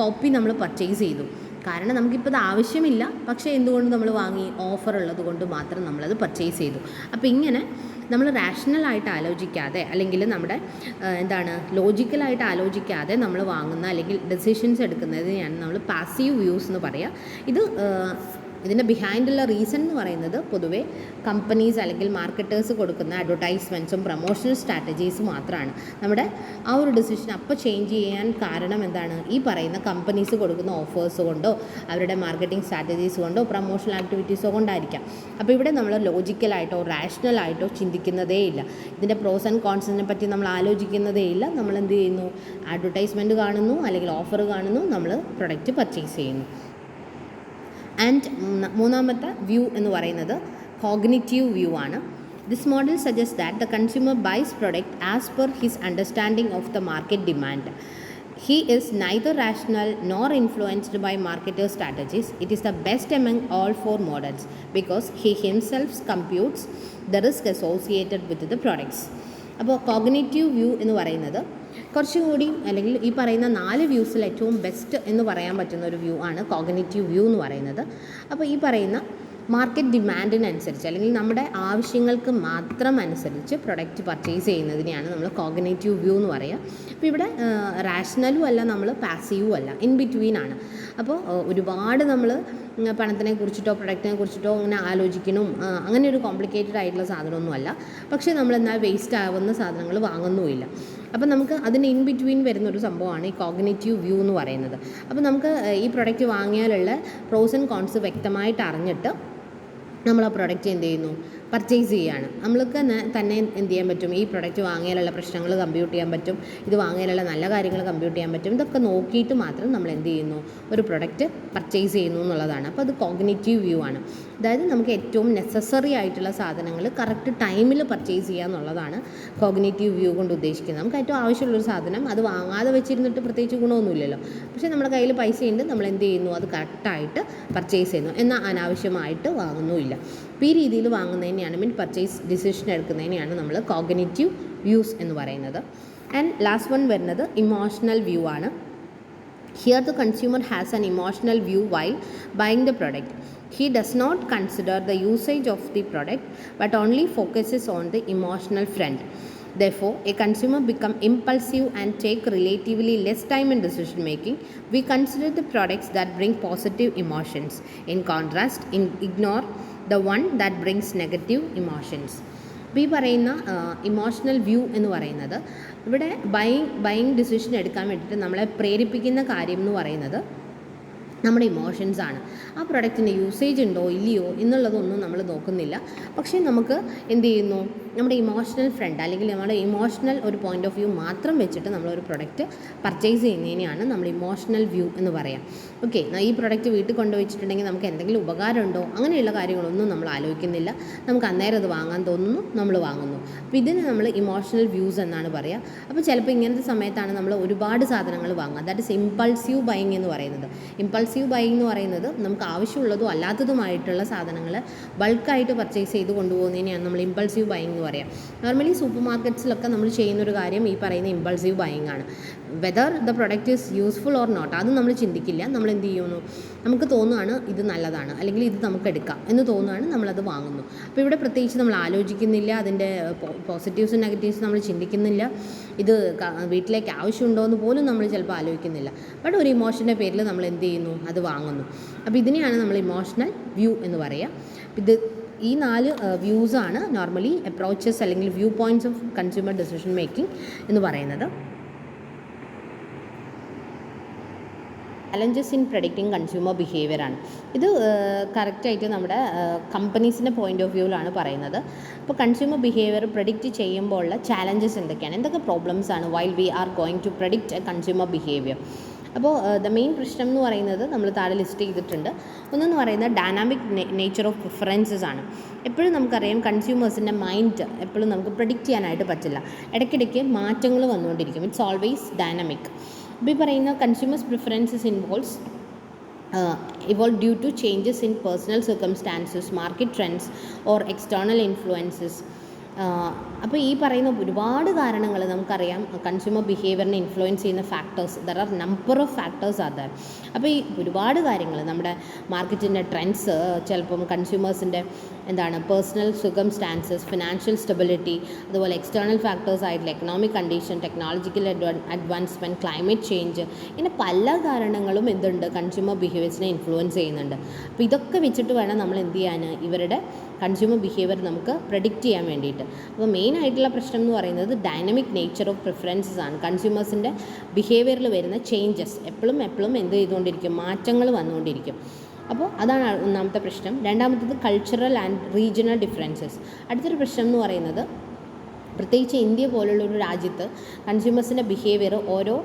കോപ്പി നമ്മൾ പർച്ചേസ് ചെയ്തു. കാരണം നമുക്കിപ്പോൾ ഇത് ആവശ്യമില്ല, പക്ഷേ എന്തുകൊണ്ട് നമ്മൾ വാങ്ങി, ഓഫർ ഉള്ളത് കൊണ്ട് മാത്രം നമ്മളത് പർച്ചേസ് ചെയ്തു. അപ്പോൾ ഇങ്ങനെ നമ്മൾ റാഷണലായിട്ട് ആലോചിക്കാതെ അല്ലെങ്കിൽ നമ്മുടെ ലോജിക്കലായിട്ട് ആലോചിക്കാതെ നമ്മൾ വാങ്ങുന്ന അല്ലെങ്കിൽ ഡെസിഷൻസ് എടുക്കുന്നതിനെയാണ് നമ്മൾ പാസീവ് വ്യൂസ് എന്ന് പറയുക. ഇതിൻ്റെ ബിഹൈൻഡുള്ള റീസൺ എന്ന് പറയുന്നത് പൊതുവേ കമ്പനീസ് അല്ലെങ്കിൽ മാർക്കറ്റേഴ്സ് കൊടുക്കുന്ന അഡ്വർടൈസ്മെൻറ്റ്സും പ്രൊമോഷണൽ സ്ട്രാറ്റജീസും മാത്രമാണ്. നമ്മുടെ ആ ഒരു ഡിസിഷൻ അപ്പോൾ ചേഞ്ച് ചെയ്യാൻ കാരണം എന്താണ്, ഈ പറയുന്ന കമ്പനീസ് കൊടുക്കുന്ന ഓഫേഴ്സ് കൊണ്ടോ അവരുടെ മാർക്കറ്റിംഗ് സ്ട്രാറ്റജീസ് കൊണ്ടോ പ്രൊമോഷണൽ ആക്ടിവിറ്റീസോ കൊണ്ടായിരിക്കാം. അപ്പോൾ ഇവിടെ നമ്മൾ ലോജിക്കലായിട്ടോ റാഷണലായിട്ടോ ചിന്തിക്കുന്നതേ ഇല്ല. ഇതിൻ്റെ പ്രോസ് ആൻഡ് കോൺസിനെ പറ്റി നമ്മൾ ആലോചിക്കുന്നതേ ഇല്ല. നമ്മൾ എന്ത് ചെയ്യുന്നു, അഡ്വർടൈസ്മെൻറ്റ് കാണുന്നു അല്ലെങ്കിൽ ഓഫർ കാണുന്നു, നമ്മൾ പ്രൊഡക്റ്റ് പർച്ചേസ് ചെയ്യുന്നു. ആൻഡ് മൂന്നാമത്തെ വ്യൂ എന്ന് പറയുന്നത് കോഗ്നിറ്റീവ് വ്യൂ ആണ്. This model suggest that the consumer buys product as per his understanding of the market demand. He is neither rational nor influenced by marketer strategies. It is the best among all four models because he himself computes the risk associated with the products. അപ്പോൾ cognitive view എന്ന് പറയുന്നത് കുറച്ചും കൂടി അല്ലെങ്കിൽ ഈ പറയുന്ന 4 വ്യൂസിൽ ഏറ്റവും best എന്ന് പറയാൻ പറ്റുന്ന ഒരു വ്യൂ ആണ് കോഗ്നിറ്റീവ് വ്യൂ എന്ന് പറയുന്നത്. അപ്പോൾ ഈ പറയുന്ന മാർക്കറ്റ് ഡിമാൻഡിനനുസരിച്ച് അല്ലെങ്കിൽ നമ്മുടെ ആവശ്യങ്ങൾക്ക് മാത്രം അനുസരിച്ച് പ്രൊഡക്റ്റ് പർച്ചേസ് ചെയ്യുന്നതിനെയാണ് നമ്മൾ കോഗ്നിറ്റീവ് വ്യൂ എന്ന് പറയുക. അപ്പോൾ ഇവിടെ റാഷണലും അല്ല, നമ്മൾ പാസീവും അല്ല, ഇൻ ബിറ്റ്വീൻ ആണ്. അപ്പോൾ ഒരുപാട് നമ്മൾ പണത്തിനെ കുറിച്ചിട്ടോ പ്രൊഡക്റ്റിനെ കുറിച്ചിട്ടോ അങ്ങനെ ആലോചിക്കണം, അങ്ങനെ ഒരു കോംപ്ലിക്കേറ്റഡ് ആയിട്ടുള്ള സാധനമൊന്നുമല്ല. പക്ഷേ നമ്മളെന്നാൽ വേസ്റ്റ് ആവുന്ന സാധനങ്ങൾ വാങ്ങുന്നുമില്ല. അപ്പോൾ നമുക്ക് അതിന് ഇൻ ബിറ്റ്വീൻ വരുന്നൊരു സംഭവമാണ് ഈ കോഗ്നിറ്റീവ് വ്യൂ എന്ന് പറയുന്നത്. അപ്പോൾ നമുക്ക് ഈ പ്രൊഡക്റ്റ് വാങ്ങിയാലുള്ള പ്രോസ് ആൻഡ് കോൺസ് വ്യക്തമായിട്ട് അറിഞ്ഞിട്ട് നമ്മൾ ആ പ്രൊഡക്റ്റ് എന്ത് ചെയ്യുന്നു, പർച്ചേസ് ചെയ്യുകയാണ്. നമ്മൾക്ക് തന്നെ എന്ത് ചെയ്യാൻ പറ്റും, ഈ പ്രൊഡക്റ്റ് വാങ്ങിയാലുള്ള പ്രശ്നങ്ങൾ കമ്പ്യൂട്ട് ചെയ്യാൻ പറ്റും, ഇത് വാങ്ങിയാലുള്ള നല്ല കാര്യങ്ങൾ കമ്പ്യൂട്ട് ചെയ്യാൻ പറ്റും. ഇതൊക്കെ നോക്കിയിട്ട് മാത്രം നമ്മൾ എന്ത് ചെയ്യുന്നു, ഒരു പ്രൊഡക്റ്റ് പർച്ചേസ് ചെയ്യുന്നു എന്നുള്ളതാണ്. അപ്പോൾ അത് കോഗ്നിറ്റീവ് വ്യൂ ആണ്. അതായത് നമുക്ക് ഏറ്റവും നെസസറി ആയിട്ടുള്ള സാധനങ്ങൾ കറക്റ്റ് ടൈമിൽ പർച്ചേസ് ചെയ്യുക എന്നുള്ളതാണ് കോഗ്നിറ്റീവ് വ്യൂ കൊണ്ട് ഉദ്ദേശിക്കുന്നത്. നമുക്ക് ഏറ്റവും ആവശ്യമുള്ളൊരു സാധനം അത് വാങ്ങാതെ വെച്ചിരുന്നിട്ട് പ്രത്യേകിച്ച് ഗുണമൊന്നുമില്ലല്ലോ. പക്ഷേ നമ്മുടെ കയ്യിൽ പൈസയുണ്ട്, നമ്മൾ എന്ത് ചെയ്യുന്നു, അത് കറക്റ്റായിട്ട് പർച്ചേസ് ചെയ്യുന്നു, എന്നാൽ അനാവശ്യമായിട്ട് വാങ്ങുന്നുമില്ല. അപ്പോൾ ഈ രീതിയിൽ വാങ്ങുന്നതിനെയാണ് പർച്ചേസ് ഡിസിഷൻ എടുക്കുന്നതിനെയാണ് നമ്മൾ കോഗ്നിറ്റീവ് വ്യൂസ് എന്ന് പറയുന്നത്. ആൻഡ് ലാസ്റ്റ് വൺ വരുന്നത് ഇമോഷണൽ വ്യൂ ആണ്. Here the consumer has an emotional view while buying the product. He does not consider the usage of the product but only focuses on the emotional front. Therefore, a consumer become impulsive and take relatively less time in decision making. We consider the products that bring positive emotions. In contrast, ignore the one that brings negative emotions. അപ്പോൾ ഈ പറയുന്ന emotional view എന്ന് പറയുന്നത് ഇവിടെ buying decision എടുക്കാൻ വേണ്ടിയിട്ട് നമ്മളെ പ്രേരിപ്പിക്കുന്ന കാര്യം എന്ന് പറയുന്നത് നമ്മുടെ ഇമോഷൻസാണ്. ആ പ്രൊഡക്റ്റിന് യൂസേജ് ഉണ്ടോ ഇല്ലയോ എന്നുള്ളതൊന്നും നമ്മൾ നോക്കുന്നില്ല. പക്ഷേ നമുക്ക് എന്ത് ചെയ്യുന്നു, നമ്മുടെ ഇമോഷണൽ ഫ്രണ്ട് അല്ലെങ്കിൽ നമ്മുടെ ഇമോഷണൽ ഒരു പോയിൻ്റ് ഓഫ് വ്യൂ മാത്രം വെച്ചിട്ട് നമ്മളൊരു പ്രൊഡക്റ്റ് പർച്ചേസ് ചെയ്യുന്നതിനെയാണ് നമ്മൾ ഇമോഷണൽ വ്യൂ എന്ന് പറയാം. ഓക്കെ, ഈ പ്രൊഡക്റ്റ് വീട്ടിൽ കൊണ്ടുവച്ചിട്ടുണ്ടെങ്കിൽ നമുക്ക് എന്തെങ്കിലും ഉപകാരമുണ്ടോ അങ്ങനെയുള്ള കാര്യങ്ങളൊന്നും നമ്മൾ ആലോചിക്കുന്നില്ല. നമുക്ക് അന്നേരം അത് വാങ്ങാൻ തോന്നുന്നു, നമ്മൾ വാങ്ങുന്നു. അപ്പോൾ ഇതിന് നമ്മൾ ഇമോഷണൽ വ്യൂസ് എന്നാണ് പറയുക. അപ്പോൾ ചിലപ്പോൾ ഇങ്ങനത്തെ സമയത്താണ് നമ്മൾ ഒരുപാട് സാധനങ്ങൾ വാങ്ങുക. ദാറ്റ് ഇസ് ഇമ്പൾസീവ് ബൈയിങ് എന്ന് പറയുന്നത്. ഇമ്പൾസീവ് ബൈയിങ് എന്ന് പറയുന്നത് നമുക്ക് ആവശ്യമുള്ളതും അല്ലാത്തതുമായിട്ടുള്ള സാധനങ്ങൾ ബൾക്കായിട്ട് പർച്ചേസ് ചെയ്ത് കൊണ്ടുപോകുന്നതിനെയാണ് നമ്മൾ ഇമ്പൾസീവ് ബൈയിങ് എന്ന് പറയാം. നോർമലി സൂപ്പർ മാർക്കറ്റ്സിലൊക്കെ നമ്മൾ ചെയ്യുന്നൊരു കാര്യം ഈ പറയുന്ന ഇമ്പൾസീവ് ബൈയിങ് ആണ്. Whether the product is useful or not അത് നമ്മൾ ചിന്തിക്കില്ല. നമ്മൾ എന്ത് ചെയ്യുന്നു, നമുക്ക് തോന്നുകയാണ് ഇത് നല്ലതാണ് അല്ലെങ്കിൽ ഇത് നമുക്ക് എടുക്കാം എന്ന് തോന്നുകയാണ്, നമ്മളത് വാങ്ങുന്നു. അപ്പോൾ ഇവിടെ പ്രത്യേകിച്ച് നമ്മൾ ആലോചിക്കുന്നില്ല, അതിൻ്റെ പോസിറ്റീവ്സും നെഗറ്റീവ്സും നമ്മൾ ചിന്തിക്കുന്നില്ല, ഇത് വീട്ടിലേക്ക് ആവശ്യമുണ്ടോ എന്ന് പോലും നമ്മൾ ചിലപ്പോൾ ആലോചിക്കുന്നില്ല. ബട്ട് ഒരു ഇമോഷൻ്റെ പേരിൽ നമ്മൾ എന്ത് ചെയ്യുന്നു, അത് വാങ്ങുന്നു. അപ്പോൾ ഇതിനെയാണ് നമ്മൾ ഇമോഷണൽ വ്യൂ എന്ന് പറയുക. ഈ 4 വ്യൂസാണ് നോർമലി അപ്രോച്ചസ് അല്ലെങ്കിൽ view points of consumer decision making എന്ന് പറയുന്നത്. Challenges in predicting consumer behaviour ആണ്. ഇത് കറക്റ്റായിട്ട് നമ്മുടെ കമ്പനീസിൻ്റെ പോയിൻ്റ് ഓഫ് വ്യൂവിലാണ് പറയുന്നത്. അപ്പോൾ കൺസ്യൂമർ ബിഹേവിയർ പ്രഡിക്റ്റ് ചെയ്യുമ്പോൾ ഉള്ള ചാലഞ്ചസ് എന്തൊക്കെയാണ്, എന്തൊക്കെ പ്രോബ്ലംസ് ആണ് while we are going to predict a consumer behaviour. അപ്പോൾ ദ മെയിൻ പ്രശ്നം എന്ന് പറയുന്നത് നമ്മൾ താഴെ ലിസ്റ്റ് ചെയ്തിട്ടുണ്ട്. ഒന്നെന്ന് പറയുന്നത് ഡൈനാമിക് നേച്ചർ ഓഫ് പ്രിഫറൻസസ് ആണ്. എപ്പോഴും നമുക്കറിയാം കൺസ്യൂമേഴ്സിൻ്റെ മൈൻഡ് എപ്പോഴും നമുക്ക് പ്രഡിക്റ്റ് ചെയ്യാനായിട്ട് പറ്റില്ല. ഇടയ്ക്കിടയ്ക്ക് മാറ്റങ്ങൾ വന്നുകൊണ്ടിരിക്കും. It's always dynamic. ഇപ്പോൾ ഈ പറയുന്ന consumers preferences evolve due to changes in personal circumstances, market trends or external influences. അപ്പോൾ ഈ പറയുന്ന ഒരുപാട് കാരണങ്ങൾ നമുക്കറിയാം കൺസ്യൂമർ ബിഹേവിയറിനെ ഇൻഫ്ലുവൻസ് ചെയ്യുന്ന factors. There are number of factors are there. അപ്പോൾ ഈ ഒരുപാട് കാര്യങ്ങൾ നമ്മുടെ മാർക്കറ്റിൻ്റെ ട്രെൻഡ്സ്, ചിലപ്പം കൺസ്യൂമേഴ്സിൻ്റെ പേഴ്സണൽ സർക്കംസ്റ്റാൻസസ്, ഫിനാൻഷ്യൽ സ്റ്റെബിലിറ്റി, അതുപോലെ എക്സ്റ്റേണൽ ഫാക്ടേഴ്സ് ആയിട്ടുള്ള economic condition, technological advancement, climate change, ഇങ്ങനെ പല കാരണങ്ങളും എന്തുണ്ട് കൺസ്യൂമർ ബിഹേവിയേഴ്സിനെ ഇൻഫ്ലുവൻസ് ചെയ്യുന്നുണ്ട്. അപ്പോൾ ഇതൊക്കെ വെച്ചിട്ട് വേണം നമ്മൾ എന്ത് ചെയ്യാൻ, ഇവരുടെ കൺസ്യൂമർ ബിഹേവിയർ നമുക്ക് പ്രെഡിക്റ്റ് ചെയ്യാൻ വേണ്ടിയിട്ട്. അപ്പോൾ മെയിൻ ആയിട്ടുള്ള പ്രശ്നം എന്ന് പറയുന്നത് ഡൈനാമിക് നേച്ചർ ഓഫ് പ്രിഫറൻസസ് ആണ്. കൺസ്യൂമേഴ്സിൻ്റെ ബിഹേവിയറിൽ വരുന്ന ചേഞ്ചസ് എപ്പോഴും എന്ത് ചെയ്തുകൊണ്ടിരിക്കും, മാറ്റങ്ങൾ വന്നുകൊണ്ടിരിക്കും. അപ്പോൾ അതാണ് ഒന്നാമത്തെ പ്രശ്നം. രണ്ടാമത്തേത് കൾച്ചറൽ ആൻഡ് റീജിയണൽ ഡിഫറൻസസ്. അടുത്തൊരു പ്രശ്നം എന്ന് പറയുന്നത് പ്രത്യേകിച്ച് ഇന്ത്യ പോലുള്ളൊരു രാജ്യത്ത് കൺസ്യൂമേഴ്സിൻ്റെ ബിഹേവിയർ ഓരോ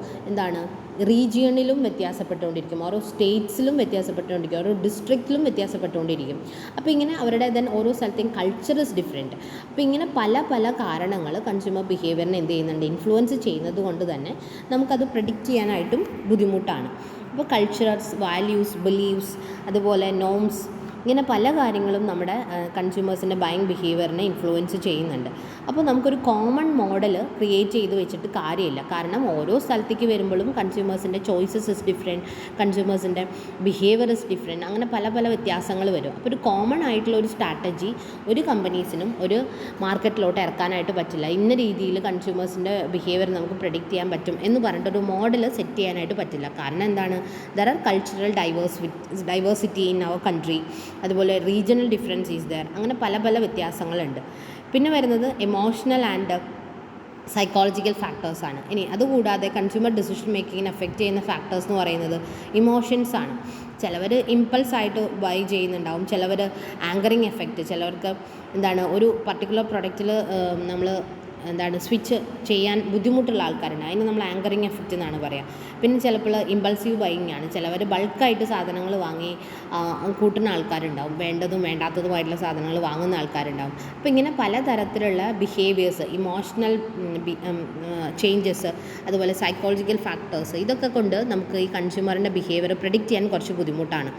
റീജിയണിലും വ്യത്യാസപ്പെട്ടുകൊണ്ടിരിക്കും, ഓരോ സ്റ്റേറ്റ്സിലും വ്യത്യാസപ്പെട്ടുകൊണ്ടിരിക്കും, ഓരോ ഡിസ്ട്രിക്റ്റിലും വ്യത്യാസപ്പെട്ടുകൊണ്ടിരിക്കും. അപ്പോൾ ഇങ്ങനെ അവരുടെ ഓരോ സ്ഥലത്തെയും കൾച്ചർ ഇസ് ഡിഫറെൻറ്റ്. അപ്പോൾ ഇങ്ങനെ പല കാരണങ്ങൾ കൺസ്യൂമർ ബിഹേവിയറിനെ എന്ത് ചെയ്യുന്നുണ്ട്, ഇൻഫ്ലുവൻസ് ചെയ്യുന്നത് കൊണ്ട് തന്നെ നമുക്കത് പ്രെഡിക്റ്റ് ചെയ്യാനായിട്ടും ബുദ്ധിമുട്ടാണ്. അപ്പോൾ കൾച്ചറൽസ്, വാല്യൂസ്, ബിലീവ്സ്, അതുപോലെ നോംസ്, ഇങ്ങനെ പല കാര്യങ്ങളും നമ്മുടെ കൺസ്യൂമേഴ്സിൻ്റെ ബൈയിങ് ബിഹേവിയറിനെ ഇൻഫ്ലുവൻസ് ചെയ്യുന്നുണ്ട്. അപ്പോൾ നമുക്കൊരു കോമൺ മോഡൽ ക്രിയേറ്റ് ചെയ്ത് വെച്ചിട്ട് കാര്യമില്ല. കാരണം ഓരോ സ്ഥലത്തേക്ക് വരുമ്പോഴും കൺസ്യൂമേഴ്സിൻ്റെ ചോയ്സസ് ഇസ് ഡിഫറെൻറ്റ്, കൺസ്യൂമേഴ്സിൻ്റെ ബിഹേവിയർ ഇസ് ഡിഫറെൻറ്റ്, അങ്ങനെ പല വ്യത്യാസങ്ങൾ വരും. അപ്പോൾ ഒരു കോമൺ ആയിട്ടുള്ള ഒരു സ്ട്രാറ്റജി ഒരു കമ്പനീസിനും ഒരു മാർക്കറ്റിലോട്ട് ഇറക്കാനായിട്ട് പറ്റില്ല. ഇന്ന രീതിയിൽ കൺസ്യൂമേഴ്സിൻ്റെ ബിഹേവിയർ നമുക്ക് പ്രെഡിക്റ്റ് ചെയ്യാൻ പറ്റും എന്ന് പറഞ്ഞിട്ടൊരു മോഡൽ സെറ്റ് ചെയ്യാനായിട്ട് പറ്റില്ല. കാരണം എന്താണ്, there are cultural diversity in our country, അതുപോലെ റീജിയണൽ ഡിഫറൻസ് ഈസ് ദർ, അങ്ങനെ പല വ്യത്യാസങ്ങളുണ്ട്. പിന്നെ വരുന്നത് എമോഷണൽ ആൻഡ് സൈക്കോളജിക്കൽ ഫാക്ടേഴ്സാണ്. ഇനി അതുകൂടാതെ കൺസ്യൂമർ ഡിസിഷൻ മേക്കിങ്ങിനെ എഫക്റ്റ് ചെയ്യുന്ന ഫാക്ടേഴ്സ് എന്ന് പറയുന്നത് ഇമോഷൻസ് ആണ്. ചിലവർ ഇമ്പൾസായിട്ട് ബൈ ചെയ്യുന്നുണ്ടാവും, ചിലവർ ആങ്കറിങ് എഫക്റ്റ്, ചിലവർക്ക് ഒരു പർട്ടിക്കുലർ പ്രൊഡക്റ്റിൽ നമ്മൾ സ്വിച്ച് ചെയ്യാൻ ബുദ്ധിമുട്ടുള്ള ആൾക്കാരുണ്ട്, അതിന് നമ്മൾ ആങ്കറിങ് എഫക്റ്റ് എന്നാണ് പറയുക. പിന്നെ ചിലപ്പോൾ ഇമ്പൾസീവ് ബൈയിങ് ആണ്, ചിലവർ ബൾക്കായിട്ട് സാധനങ്ങൾ വാങ്ങി കൂട്ടുന്ന ആൾക്കാരുണ്ടാവും, വേണ്ടതും വേണ്ടാത്തതുമായിട്ടുള്ള സാധനങ്ങൾ വാങ്ങുന്ന ആൾക്കാരുണ്ടാവും. അപ്പോൾ ഇങ്ങനെ പലതരത്തിലുള്ള ബിഹേവിയേഴ്സ്, ഇമോഷണൽ ചേഞ്ചസ്, അതുപോലെ സൈക്കോളജിക്കൽ ഫാക്ടേഴ്സ്, ഇതൊക്കെ കൊണ്ട് നമുക്ക് ഈ കൺസ്യൂമറിൻ്റെ ബിഹേവിയർ പ്രെഡിക്റ്റ് ചെയ്യാൻ കുറച്ച് ബുദ്ധിമുട്ടാണ്.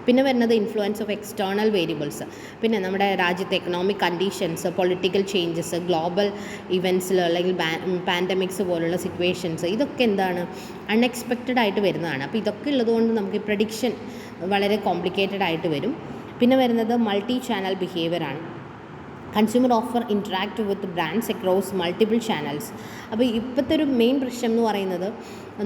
പിന്നെ വരുന്നത് ഇൻഫ്ലുവൻസ് ഓഫ് എക്സ്റ്റേണൽ വേരിയബിൾസ്. പിന്നെ നമ്മുടെ രാജ്യത്തെ economic conditions, political changes, global ഇവൻറ്റ്സിൽ അല്ലെങ്കിൽ പാൻഡമിക്സ് പോലുള്ള സിറ്റുവേഷൻസ്, ഇതൊക്കെ അൺഎക്സ്പെക്റ്റഡ് ആയിട്ട് വരുന്നതാണ്. അപ്പോൾ ഇതൊക്കെ ഉള്ളതുകൊണ്ട് നമുക്ക് പ്രഡിക്ഷൻ വളരെ കോംപ്ലിക്കേറ്റഡ് ആയിട്ട് വരും. പിന്നെ വരുന്നത് മൾട്ടി ചാനൽ ബിഹേവിയർ ആണ്. Consumer offer interact with brands across multiple channels. അപ്പോൾ ഇപ്പോഴത്തെ ഒരു മെയിൻ പ്രശ്നം എന്ന് പറയുന്നത്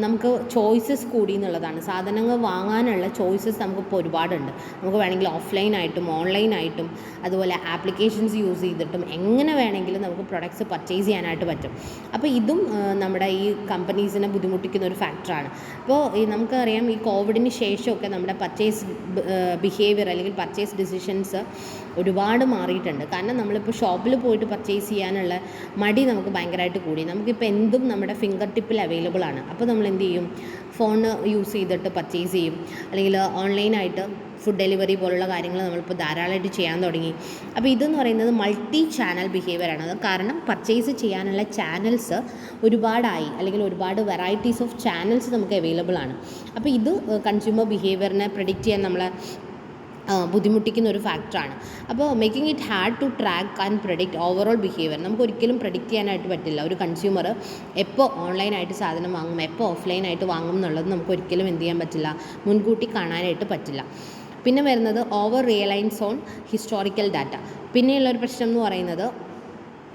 നമുക്ക് ചോയ്സസ് കൂടി എന്നുള്ളതാണ്. സാധനങ്ങൾ വാങ്ങാനുള്ള ചോയ്സസ് നമുക്കിപ്പോൾ ഒരുപാടുണ്ട്. നമുക്ക് വേണമെങ്കിൽ ഓഫ്ലൈനായിട്ടും ഓൺലൈനായിട്ടും അതുപോലെ ആപ്ലിക്കേഷൻസ് യൂസ് ചെയ്തിട്ടും എങ്ങനെ വേണമെങ്കിലും നമുക്ക് പ്രൊഡക്ട്സ് പർച്ചേസ് ചെയ്യാനായിട്ട് പറ്റും. അപ്പോൾ ഇതും നമ്മുടെ ഈ കമ്പനീസിനെ ബുദ്ധിമുട്ടിക്കുന്ന ഒരു ഫാക്ടറാണ്. അപ്പോൾ നമുക്കറിയാം ഈ കോവിഡിന് ശേഷമൊക്കെ നമ്മുടെ പർച്ചേസ് ബിഹേവിയർ അല്ലെങ്കിൽ പർച്ചേസ് ഡിസിഷൻസ് ഒരുപാട് മാറിയിട്ടുണ്ട്. കാരണം നമ്മളിപ്പോൾ ഷോപ്പിൽ പോയിട്ട് പർച്ചേസ് ചെയ്യാനുള്ള മടി നമുക്ക് ഭയങ്കരമായിട്ട് കൂടി. നമുക്കിപ്പോൾ എന്തും നമ്മുടെ ഫിംഗർ ടിപ്പിൽ അവൈലബിൾ ആണ്. അപ്പോൾ നമ്മൾ എന്ത് ചെയ്യും, ഫോൺ യൂസ് ചെയ്തിട്ട് പർച്ചേസ് ചെയ്യും, അല്ലെങ്കിൽ ഓൺലൈനായിട്ട് ഫുഡ് ഡെലിവറി പോലുള്ള കാര്യങ്ങൾ നമ്മളിപ്പോൾ ധാരാളമായിട്ട് ചെയ്യാൻ തുടങ്ങി. അപ്പോൾ ഇതെന്ന് പറയുന്നത് മൾട്ടി ചാനൽ ബിഹേവിയറാണ്. അത് കാരണം പർച്ചേസ് ചെയ്യാനുള്ള ചാനൽസ് ഒരുപാടായി, അല്ലെങ്കിൽ ഒരുപാട് വെറൈറ്റീസ് ഓഫ് ചാനൽസ് നമുക്ക് അവൈലബിൾ ആണ്. അപ്പോൾ ഇത് കൺസ്യൂമർ ബിഹേവിയറിനെ പ്രെഡിക്റ്റ് ചെയ്യാൻ നമ്മളെ ബുദ്ധിമുട്ടിക്കുന്ന ഒരു ഫാക്ടറാണ്. അപ്പോൾ making it hard to track and predict overall behaviour. നമുക്ക് ഒരിക്കലും പ്രഡിക്റ്റ് ചെയ്യാനായിട്ട് പറ്റില്ല ഒരു കൺസ്യൂമർ എപ്പോൾ ഓൺലൈനായിട്ട് സാധനം വാങ്ങും, എപ്പോൾ ഓഫ്ലൈനായിട്ട് വാങ്ങും എന്നുള്ളത് നമുക്ക് ഒരിക്കലും എന്ത് ചെയ്യാൻ പറ്റില്ല, മുൻകൂട്ടി കാണാനായിട്ട് പറ്റില്ല. പിന്നെ വരുന്നത് ഓവർ റിയലൈൻസ് ഓൺ ഹിസ്റ്റോറിക്കൽ ഡാറ്റ. പിന്നെയുള്ളൊരു പ്രശ്നം എന്ന് പറയുന്നത്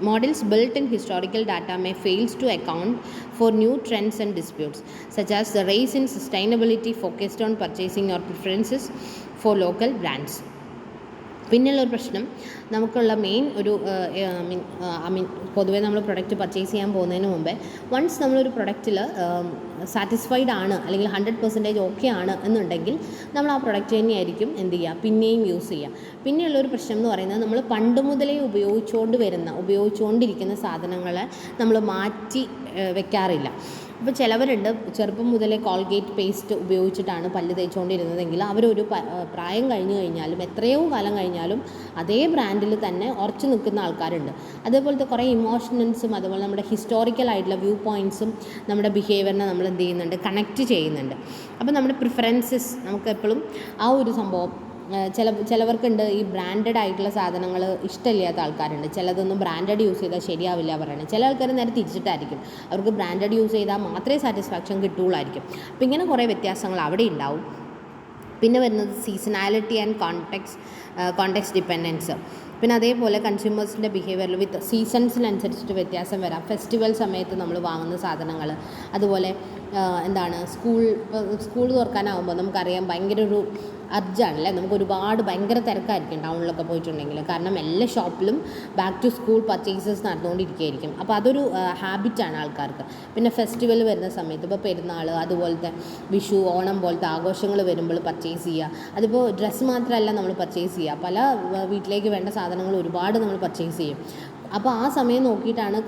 models built in historical data may fails to account for new trends and disputes, such as the rise in sustainability focused on purchasing or preferences for local brands. പിന്നെയുള്ളൊരു പ്രശ്നം, നമുക്കുള്ള main ഒരു പൊതുവേ നമ്മൾ product purchase ചെയ്യാൻ പോകുന്നതിന് മുമ്പേ once നമ്മളൊരു പ്രൊഡക്റ്റിൽ satisfied ആണ് അല്ലെങ്കിൽ 100% ഓക്കെ ആണ് എന്നുണ്ടെങ്കിൽ നമ്മൾ ആ പ്രൊഡക്റ്റ് തന്നെയായിരിക്കും എന്ത് ചെയ്യുക, പിന്നെയും യൂസ് ചെയ്യുക. പിന്നെയുള്ളൊരു പ്രശ്നം എന്ന് പറയുന്നത് നമ്മൾ പണ്ട് മുതലേ ഉപയോഗിച്ചുകൊണ്ടിരിക്കുന്ന സാധനങ്ങളെ നമ്മൾ മാറ്റി വെക്കാറില്ല. അപ്പോൾ ചിലവരുണ്ട് ചെറുപ്പം മുതലേ കോൾഗേറ്റ് പേസ്റ്റ് ഉപയോഗിച്ചിട്ടാണ് പല്ല് തേച്ചുകൊണ്ടിരുന്നതെങ്കിൽ അവരൊരു പ്രായം കഴിഞ്ഞ് കഴിഞ്ഞാലും എത്രയോ കാലം കഴിഞ്ഞാലും അതേ ബ്രാൻഡിൽ തന്നെ ഉറച്ചു നിൽക്കുന്ന ആൾക്കാരുണ്ട്. അതേപോലത്തെ കുറേ ഇമോഷണൽസും അതുപോലെ നമ്മുടെ ഹിസ്റ്റോറിക്കൽ ആയിട്ടുള്ള വ്യൂ പോയിൻറ്റ്സും നമ്മുടെ ബിഹേവിയറിനെ നമ്മൾ എന്ത് ചെയ്യുന്നുണ്ട്, കണക്റ്റ് ചെയ്യുന്നുണ്ട്. അപ്പോൾ നമ്മുടെ പ്രിഫറൻസസ് നമുക്ക് എപ്പോഴും ആ ഒരു സംഭവം ചിലവർക്കുണ്ട് ഈ ബ്രാൻഡഡ് ആയിട്ടുള്ള സാധനങ്ങൾ ഇഷ്ടമില്ലാത്ത ആൾക്കാരുണ്ട്. ചിലതൊന്നും ബ്രാൻഡഡ് യൂസ് ചെയ്താൽ ശരിയാവില്ല പറയുന്നത്. ചില ആൾക്കാർ നേരെ തിരിച്ചിട്ടായിരിക്കും, അവർക്ക് ബ്രാൻഡഡ് യൂസ് ചെയ്താൽ മാത്രമേ സാറ്റിസ്ഫാക്ഷൻ കിട്ടുകയുള്ളായിരിക്കും. അപ്പോൾ ഇങ്ങനെ കുറേ വ്യത്യാസങ്ങൾ അവിടെ ഉണ്ടാവും. പിന്നെ വരുന്നത് സീസണാലിറ്റി ആൻഡ് കോണ്ടെക്സ്റ്റ് ഡിപ്പെൻഡൻസ്. പിന്നെ അതേപോലെ കൺസ്യൂമേഴ്സിൻ്റെ ബിഹേവിയറിൽ വിത്ത് സീസൺസിനനുസരിച്ചിട്ട് വ്യത്യാസം വരാം. ഫെസ്റ്റിവൽ സമയത്ത് നമ്മൾ വാങ്ങുന്ന സാധനങ്ങൾ, അതുപോലെ സ്കൂൾ തുറക്കാനാകുമ്പോൾ നമുക്കറിയാം ഭയങ്കര ഒരു അർജാണല്ലേ, നമുക്ക് ഒരുപാട് ഭയങ്കര തിരക്കായിരിക്കും ടൗണിലൊക്കെ പോയിട്ടുണ്ടെങ്കിൽ. കാരണം എല്ലാ ഷോപ്പിലും ബാക്ക് ടു സ്കൂൾ പർച്ചേസസ് നടന്നുകൊണ്ടിരിക്കുകയായിരിക്കും. അപ്പോൾ അതൊരു ഹാബിറ്റാണ് ആൾക്കാർക്ക്. പിന്നെ ഫെസ്റ്റിവൽ വരുന്ന സമയത്ത് ഇപ്പോൾ പെരുന്നാൾ, അതുപോലത്തെ വിഷു, ഓണം പോലത്തെ ആഘോഷങ്ങൾ വരുമ്പോൾ പർച്ചേസ് ചെയ്യുക. അതിപ്പോൾ ഡ്രസ്സ് മാത്രമല്ല നമ്മൾ പർച്ചേസ് ചെയ്യുക, പല വീട്ടിലേക്ക് വേണ്ട സാധനങ്ങൾ ഒരുപാട് നമ്മൾ പർച്ചേസ് ചെയ്യും. അപ്പോൾ ആ സമയം നോക്കിയിട്ടാണ്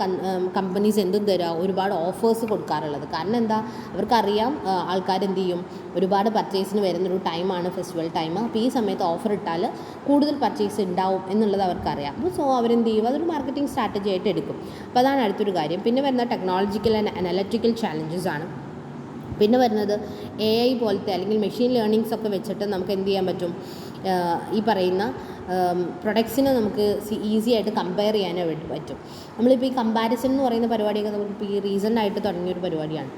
കമ്പനീസ് എന്തും തരിക, ഒരുപാട് ഓഫേഴ്സ് കൊടുക്കാറുള്ളത്. കാരണം എന്താ, അവർക്കറിയാം ആൾക്കാർ എന്ത് ചെയ്യും, ഒരുപാട് പർച്ചേസിന് വരുന്നൊരു ടൈമാണ് ഫെസ്റ്റിവൽ ടൈം. അപ്പോൾ ഈ സമയത്ത് ഓഫർ ഇട്ടാൽ കൂടുതൽ പർച്ചേസ് ഉണ്ടാവും എന്നുള്ളത് അവർക്കറിയാം. അപ്പോൾ സോ അവരെന്ത് ചെയ്യും, അതൊരു മാർക്കറ്റിംഗ് സ്ട്രാറ്റജി ആയിട്ട് എടുക്കും. അപ്പോൾ അതാണ് അടുത്തൊരു കാര്യം. പിന്നെ വരുന്ന ടെക്നോളജിക്കൽ ആൻഡ് അനലറ്റിക്കൽ ചാലഞ്ചസ് ആണ്. പിന്നെ വരുന്നത് AI പോലത്തെ അല്ലെങ്കിൽ മെഷീൻ ലേണിങ്സ് ഒക്കെ വെച്ചിട്ട് നമുക്ക് എന്ത് ചെയ്യാൻ പറ്റും, ഈ പറയുന്ന പ്രൊഡക്ട്സിനെ നമുക്ക് ഈസി ആയിട്ട് കമ്പയർ ചെയ്യാനായിട്ട് പറ്റും. നമ്മളിപ്പോൾ ഈ കമ്പാരിസൺ എന്ന് പറയുന്ന പരിപാടിയൊക്കെ നമുക്കിപ്പോൾ ഈ റീസെൻ്റായിട്ട് തുടങ്ങിയൊരു പരിപാടിയാണ്.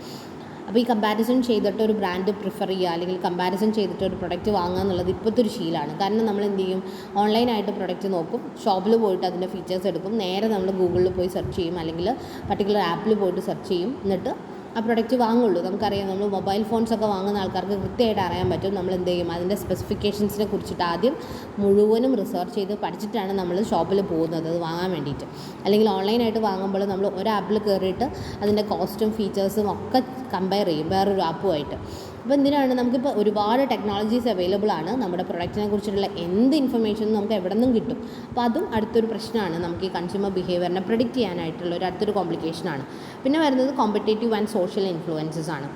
അപ്പോൾ ഈ കമ്പാരിസൺ ചെയ്തിട്ട് ഒരു ബ്രാൻഡ് പ്രിഫർ ചെയ്യുക അല്ലെങ്കിൽ കമ്പാരിസൺ ചെയ്തിട്ട് ഒരു പ്രൊഡക്റ്റ് വാങ്ങുക എന്നുള്ളത് ഇപ്പോഴത്തെ ഒരു ശീലമാണ്. കാരണം നമ്മൾ എന്ത് ചെയ്യും, ഓൺലൈനായിട്ട് പ്രൊഡക്റ്റ് നോക്കും, ഷോപ്പിൽ പോയിട്ട് അതിൻ്റെ ഫീച്ചേഴ്സ് എടുക്കും, നേരെ നമ്മൾ ഗൂഗിളിൽ പോയി സെർച്ച് ചെയ്യും അല്ലെങ്കിൽ പർട്ടിക്കുലർ ആപ്പിൽ പോയിട്ട് സെർച്ച് ചെയ്യും, എന്നിട്ട് ആ പ്രൊഡക്റ്റ് വാങ്ങുള്ളൂ. നമുക്കറിയാം, നമ്മൾ മൊബൈൽ ഫോൺസൊക്കെ വാങ്ങുന്ന ആൾക്കാർക്ക് കൃത്യമായിട്ട് അറിയാൻ പറ്റും നമ്മൾ എന്ത് ചെയ്യും, അതിൻ്റെ സ്പെസിഫിക്കേഷൻസിനെ കുറിച്ചിട്ട് ആദ്യം മുഴുവനും റിസർച്ച് ചെയ്ത് പഠിച്ചിട്ടാണ് നമ്മൾ ഷോപ്പിൽ പോകുന്നത് അത് വാങ്ങാൻ വേണ്ടിയിട്ട്. അല്ലെങ്കിൽ ഓൺലൈനായിട്ട് വാങ്ങുമ്പോൾ നമ്മൾ ഒരു ആപ്പിൽ കയറിയിട്ട് അതിൻ്റെ കോസ്റ്റും ഫീച്ചേഴ്സും ഒക്കെ കമ്പയർ ചെയ്യും വേറൊരു ആപ്പുമായിട്ട്. അപ്പോൾ എന്തിനാണ്, നമുക്കിപ്പോൾ ഒരുപാട് ടെക്നോളജീസ് അവൈലബിൾ ആണ്, നമ്മുടെ പ്രൊഡക്റ്റിനെ കുറിച്ചിട്ടുള്ള എന്ത് ഇൻഫർമേഷനും നമുക്ക് എവിടെ നിന്നും കിട്ടും. അപ്പോൾ അതും അടുത്തൊരു പ്രശ്നമാണ്, നമുക്ക് ഈ കൺസ്യൂമർ ബിഹേവിയറിനെ പ്രെഡിക്റ്റ് ചെയ്യാനായിട്ടുള്ള ഒരു അടുത്തൊരു കോംപ്ലിക്കേഷനാണ്. പിന്നെ വരുന്നത് കോമ്പറ്റേറ്റീവ് ആൻഡ് സോഷ്യൽ ഇൻഫ്ലുവൻസസ് ആണ്.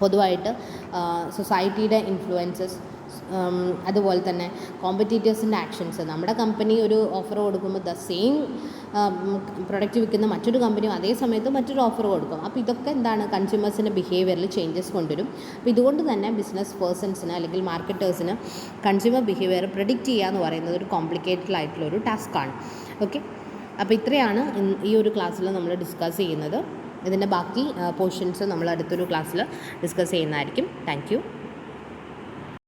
പൊതുവായിട്ട് സൊസൈറ്റിയുടെ ഇൻഫ്ലുവൻസസ്, അതുപോലെ തന്നെ കോമ്പറ്റീറ്റേഴ്സിൻ്റെ ആക്ഷൻസ്. നമ്മുടെ കമ്പനി ഒരു ഓഫർ കൊടുക്കുമ്പോൾ ദ സെയിം പ്രൊഡക്റ്റ് വിൽക്കുന്ന മറ്റൊരു കമ്പനിയും അതേ സമയത്ത് മറ്റൊരു ഓഫർ കൊടുക്കും. അപ്പോൾ ഇതൊക്കെ എന്താണ്, കൺസ്യൂമേഴ്സിൻ്റെ ബിഹേവിയറിൽ ചേഞ്ചസ് കൊണ്ടുവരും. അപ്പോൾ ഇതുകൊണ്ട് തന്നെ ബിസിനസ് പേഴ്സൺസിന് അല്ലെങ്കിൽ മാർക്കറ്റേഴ്സിന് കൺസ്യൂമർ ബിഹേവിയർ പ്രെഡിക്റ്റ് ചെയ്യുക എന്ന് പറയുന്നത് ഒരു കോംപ്ലിക്കേറ്റഡ് ആയിട്ടുള്ളൊരു ടാസ്ക്കാണ്. ഓക്കെ, അപ്പോൾ ഇത്രയാണ് ഈ ഒരു ക്ലാസ്സിൽ നമ്മൾ ഡിസ്കസ് ചെയ്യുന്നത്. ഇതിൻ്റെ ബാക്കി പോർഷൻസ് നമ്മൾ അടുത്തൊരു ക്ലാസ്സിൽ ഡിസ്കസ് ചെയ്യുന്നതായിരിക്കും. Thank you.